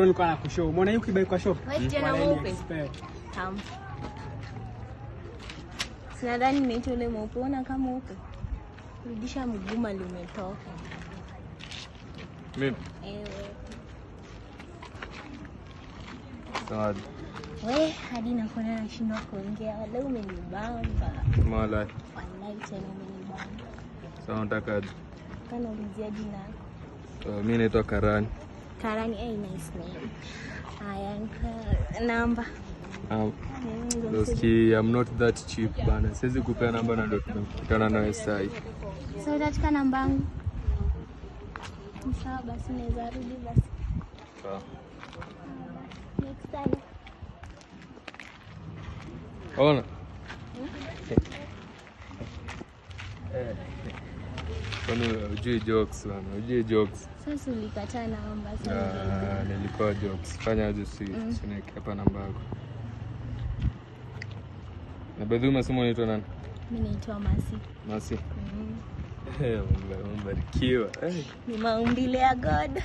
Nilikuwa nakushow. Umeona yuko kibai kwa shop? Wewe tena mweupe. Tam. Sinadhani nimeitwa ile mweupe. Ona kama mweupe. Rudisha mguma limetoka. Mimi? Sawa. Wewe hadi nakuona nashindwa kuongea. Wala umenibamba. Mala. Wallahi tena umenibamba. Sawa, nataka kana ulizia jina. Mimi naitwa Karani. Karani, nice name. Aya, namba. Doski, I'm not that cheap bana. Siwezi kupea namba na ndio tunakutana nawe sasa hivi. So unataka namba yangu? Sawa basi, naweza rudi basi. Sawa. Next time. Ona. Ujue jokes bana, ujue jokes. Sasa ulikataa namba sasa. Nilikuwa jokes. Fanya aje sineke hapa namba yako. Na bedhu umesema unaitwa nani? Mimi naitwa Masi. Masi. Mbarikiwa. Ni maumbile ya God.